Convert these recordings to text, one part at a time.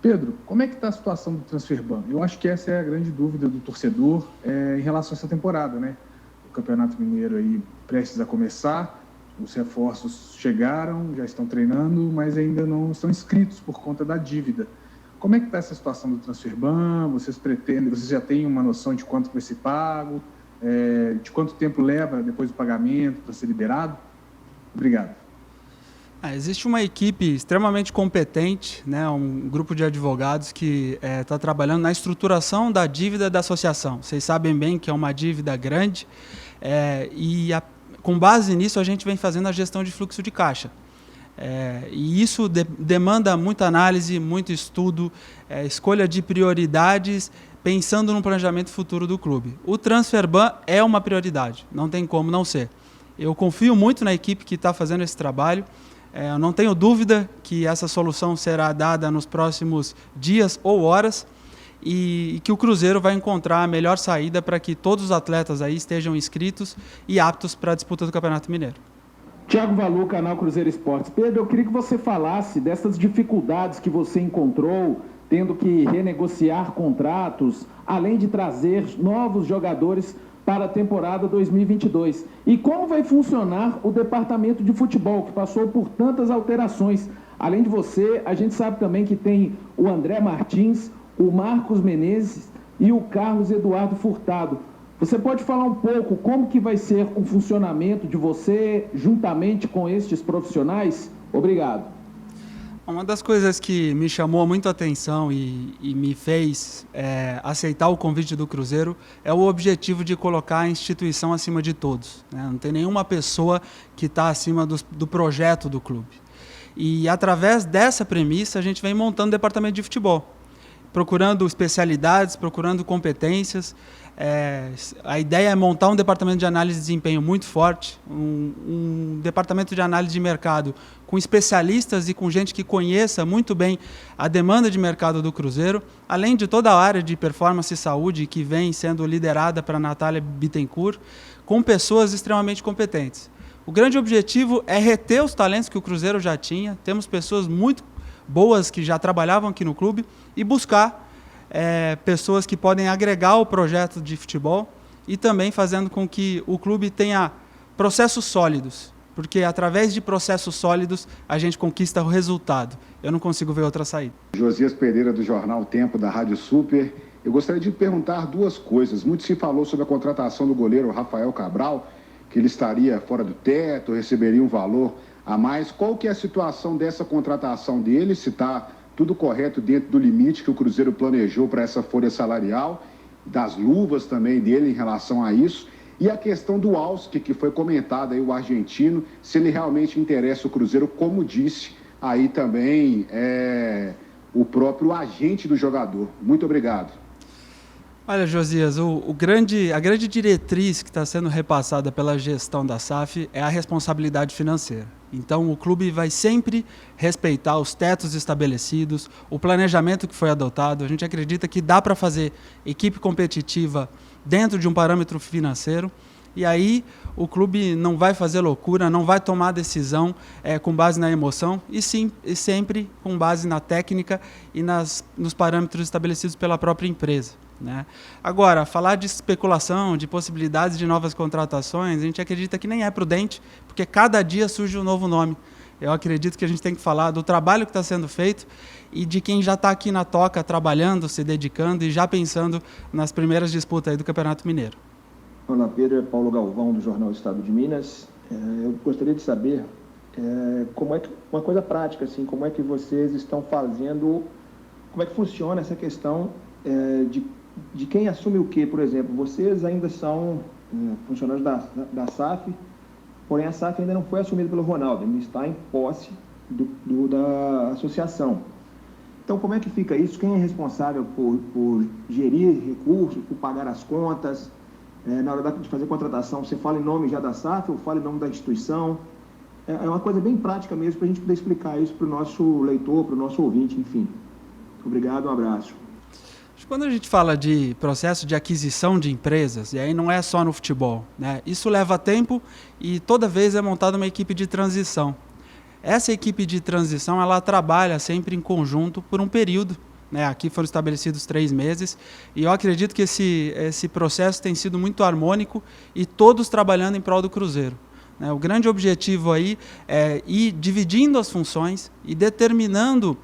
Pedro, como é que está a situação do Transferban? Eu acho que essa é a grande dúvida do torcedor em relação a essa temporada, né? O Campeonato Mineiro aí prestes a começar, os reforços chegaram, já estão treinando, mas ainda não estão inscritos por conta da dívida. Como é que está essa situação do Transferban? Vocês já têm uma noção de quanto vai ser pago? De quanto tempo leva depois do pagamento para ser liberado? Obrigado. Existe uma equipe extremamente competente, né, um grupo de advogados que está trabalhando na estruturação da dívida da associação. Vocês sabem bem que é uma dívida grande com base nisso a gente vem fazendo a gestão de fluxo de caixa. E isso demanda muita análise, muito estudo, escolha de prioridades, pensando no planejamento futuro do clube. O Transferban é uma prioridade, não tem como não ser. Eu confio muito na equipe que está fazendo esse trabalho. Eu não tenho dúvida que essa solução será dada nos próximos dias ou horas e que o Cruzeiro vai encontrar a melhor saída para que todos os atletas aí estejam inscritos e aptos para a disputa do Campeonato Mineiro. Tiago Valu, canal Cruzeiro Esportes. Pedro, eu queria que você falasse dessas dificuldades que você encontrou, tendo que renegociar contratos, além de trazer novos jogadores para a temporada 2022. E como vai funcionar o departamento de futebol, que passou por tantas alterações? Além de você, a gente sabe também que tem o André Martins, o Marcos Menezes e o Carlos Eduardo Furtado. Você pode falar um pouco como que vai ser o funcionamento de você juntamente com estes profissionais? Obrigado. Uma das coisas que me chamou muito a atenção e me fez aceitar o convite do Cruzeiro é o objetivo de colocar a instituição acima de todos, né? Não tem nenhuma pessoa que está acima do projeto do clube. E através dessa premissa a gente vem montando o departamento de futebol, procurando especialidades, procurando competências. A ideia é montar um departamento de análise de desempenho muito forte, um departamento de análise de mercado com especialistas e com gente que conheça muito bem a demanda de mercado do Cruzeiro, além de toda a área de performance e saúde que vem sendo liderada para a Natália Bittencourt, com pessoas extremamente competentes. O grande objetivo é reter os talentos que o Cruzeiro já tinha, temos pessoas muito boas que já trabalhavam aqui no clube e buscar pessoas que podem agregar o projeto de futebol e também fazendo com que o clube tenha processos sólidos, porque através de processos sólidos a gente conquista o resultado. Eu não consigo ver outra saída. Josias Pereira, do Jornal Tempo, da Rádio Super. Eu gostaria de perguntar duas coisas. Muito se falou sobre a contratação do goleiro Rafael Cabral, que ele estaria fora do teto, receberia um valor a mais. Qual que é a situação dessa contratação dele, se está tudo correto dentro do limite que o Cruzeiro planejou para essa folha salarial, das luvas também dele em relação a isso, e a questão do Auski, que foi comentado aí, o argentino, se ele realmente interessa o Cruzeiro, como disse aí também o próprio agente do jogador. Muito obrigado. Olha, Josias, a grande diretriz que está sendo repassada pela gestão da SAF é a responsabilidade financeira. Então, o clube vai sempre respeitar os tetos estabelecidos, o planejamento que foi adotado. A gente acredita que dá para fazer equipe competitiva dentro de um parâmetro financeiro. E aí, o clube não vai fazer loucura, não vai tomar decisão com base na emoção, e sempre com base na técnica e nos parâmetros estabelecidos pela própria empresa, né? Agora, falar de especulação, de possibilidades de novas contratações, a gente acredita que nem é prudente, porque cada dia surge um novo nome. Eu acredito que a gente tem que falar do trabalho que está sendo feito e de quem já está aqui na toca, trabalhando, se dedicando e já pensando nas primeiras disputas aí do Campeonato Mineiro. Olá, Pedro, é Paulo Galvão, do Jornal Estado de Minas. Eu gostaria de saber como é que, uma coisa prática, assim, como é que vocês estão fazendo, como é que funciona essa questão de quem assume o quê, por exemplo. Vocês ainda são funcionários da SAF, porém a SAF ainda não foi assumida pelo Ronaldo, ainda está em posse da associação. Então, como é que fica isso? Quem é responsável por gerir recursos, por pagar as contas? Na hora de fazer contratação, você fala em nome já da SAF ou fala em nome da instituição? É uma coisa bem prática mesmo para a gente poder explicar isso para o nosso leitor, para o nosso ouvinte, enfim. Obrigado, um abraço. Quando a gente fala de processo de aquisição de empresas, e aí não é só no futebol, né? Isso leva tempo e toda vez é montada uma equipe de transição. Essa equipe de transição, ela trabalha sempre em conjunto por um período né? Aqui foram estabelecidos 3 meses, e eu acredito que esse processo tem sido muito harmônico e todos trabalhando em prol do Cruzeiro. O grande objetivo aí é ir dividindo as funções e determinando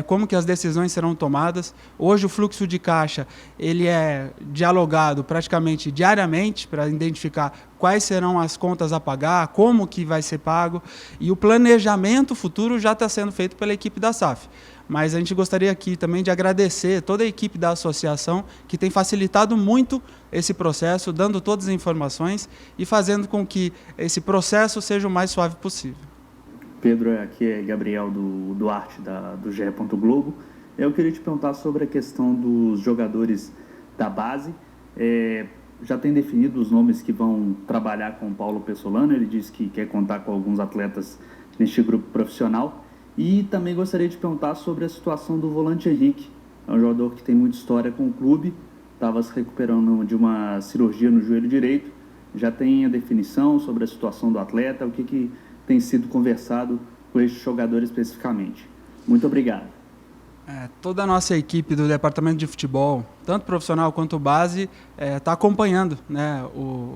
como que as decisões serão tomadas. Hoje o fluxo de caixa ele é dialogado praticamente diariamente para identificar quais serão as contas a pagar, como que vai ser pago, e o planejamento futuro já está sendo feito pela equipe da SAF. Mas a gente gostaria aqui também de agradecer toda a equipe da associação que tem facilitado muito esse processo, dando todas as informações e fazendo com que esse processo seja o mais suave possível. Pedro, aqui é Gabriel do Duarte, do GE. Globo. Eu queria te perguntar sobre a questão dos jogadores da base. Já tem definido os nomes que vão trabalhar com o Paulo Pessolano, ele disse que quer contar com alguns atletas neste grupo profissional. E também gostaria de perguntar sobre a situação do volante Henrique. É um jogador que tem muita história com o clube, estava se recuperando de uma cirurgia no joelho direito. Já tem a definição sobre a situação do atleta, o que tem sido conversado com este jogador especificamente. Muito obrigado. Toda a nossa equipe do departamento de futebol, tanto profissional quanto base, está acompanhando, né,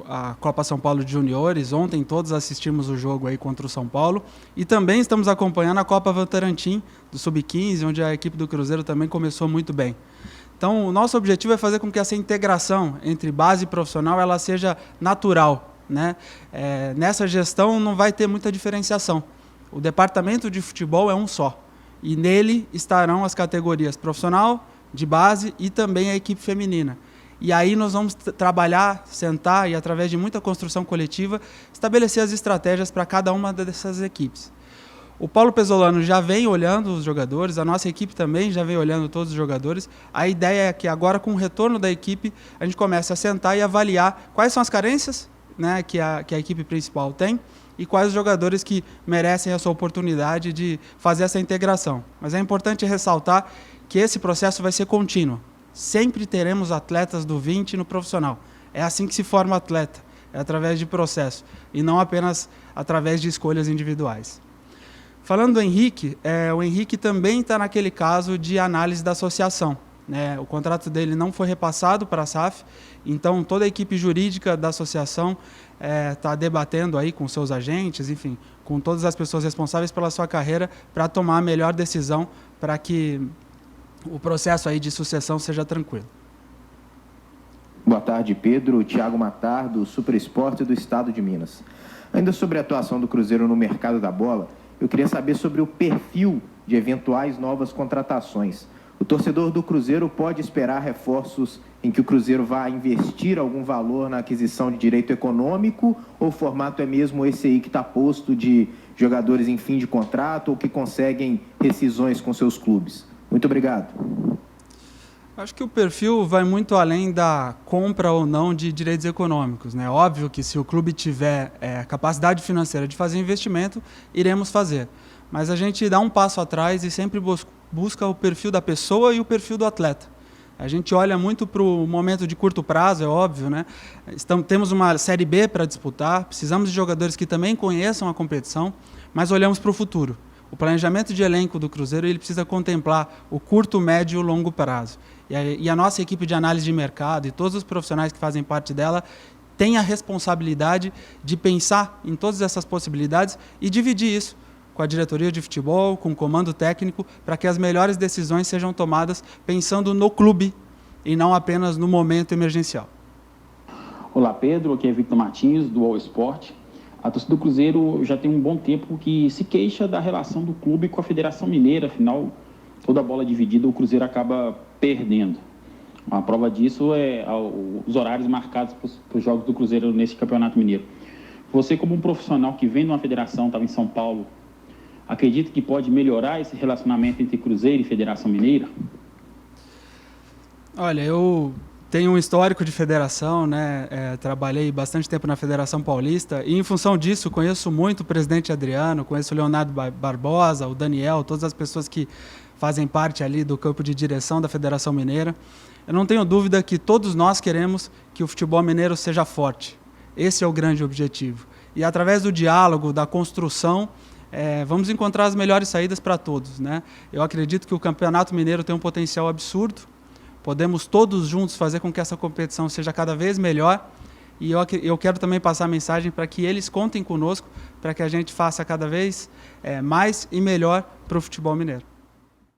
a Copa São Paulo de Juniores. Ontem todos assistimos o jogo aí contra o São Paulo e também estamos acompanhando a Copa Votorantim do Sub-15, onde a equipe do Cruzeiro também começou muito bem. Então o nosso objetivo é fazer com que essa integração entre base e profissional ela seja natural, né? Nessa gestão não vai ter muita diferenciação. O departamento de futebol é um só. E nele estarão as categorias profissional, de base e também a equipe feminina. E aí nós vamos trabalhar, sentar e, através de muita construção coletiva, estabelecer as estratégias para cada uma dessas equipes. O Paulo Pessolano já vem olhando os jogadores, a nossa equipe também já vem olhando todos os jogadores. A ideia é que agora, com o retorno da equipe, a gente comece a sentar e avaliar quais são as carências, né, que a equipe principal tem, e quais os jogadores que merecem essa oportunidade de fazer essa integração. Mas é importante ressaltar que esse processo vai ser contínuo. Sempre teremos atletas do 20 no profissional. É assim que se forma atleta, é através de processo, e não apenas através de escolhas individuais. Falando do Henrique, o Henrique também está naquele caso de análise da associação, né? O contrato dele não foi repassado para a SAF, então toda a equipe jurídica da associação está debatendo aí com seus agentes, enfim, com todas as pessoas responsáveis pela sua carreira para tomar a melhor decisão para que o processo aí de sucessão seja tranquilo. Boa tarde, Pedro. Thiago Matar, do Super Esporte do Estado de Minas. Ainda sobre a atuação do Cruzeiro no mercado da bola, eu queria saber sobre o perfil de eventuais novas contratações. O torcedor do Cruzeiro pode esperar reforços em que o Cruzeiro vai investir algum valor na aquisição de direito econômico, ou o formato é mesmo esse aí que está posto de jogadores em fim de contrato ou que conseguem rescisões com seus clubes? Muito obrigado. Acho que o perfil vai muito além da compra ou não de direitos econômicos, né? Óbvio que se o clube tiver capacidade financeira de fazer investimento, iremos fazer. Mas a gente dá um passo atrás e sempre busca o perfil da pessoa e o perfil do atleta. A gente olha muito para o momento de curto prazo, é óbvio, né? Temos uma Série B para disputar, precisamos de jogadores que também conheçam a competição, mas olhamos para o futuro. O planejamento de elenco do Cruzeiro ele precisa contemplar o curto, médio e o longo prazo. E a nossa equipe de análise de mercado e todos os profissionais que fazem parte dela têm a responsabilidade de pensar em todas essas possibilidades e dividir isso com a diretoria de futebol, com o comando técnico, para que as melhores decisões sejam tomadas pensando no clube e não apenas no momento emergencial. Olá, Pedro. Aqui é Victor Martins, do All Sport. A torcida do Cruzeiro já tem um bom tempo que se queixa da relação do clube com a Federação Mineira. Afinal, toda bola dividida o Cruzeiro acaba perdendo. A prova disso é os horários marcados para os jogos do Cruzeiro nesse Campeonato Mineiro. Você, como um profissional que vem de uma federação, estava em São Paulo, acredita que pode melhorar esse relacionamento entre Cruzeiro e Federação Mineira? Olha, eu tenho um histórico de federação, né? Trabalhei bastante tempo na Federação Paulista e, em função disso, conheço muito o presidente Adriano, conheço o Leonardo Barbosa, o Daniel, todas as pessoas que fazem parte ali do campo de direção da Federação Mineira. Eu não tenho dúvida que todos nós queremos que o futebol mineiro seja forte. Esse é o grande objetivo. E, através do diálogo, da construção, vamos encontrar as melhores saídas para todos, né? Eu acredito que o Campeonato Mineiro tem um potencial absurdo, podemos todos juntos fazer com que essa competição seja cada vez melhor, e eu quero também passar a mensagem para que eles contem conosco, para que a gente faça cada vez mais e melhor para o futebol mineiro.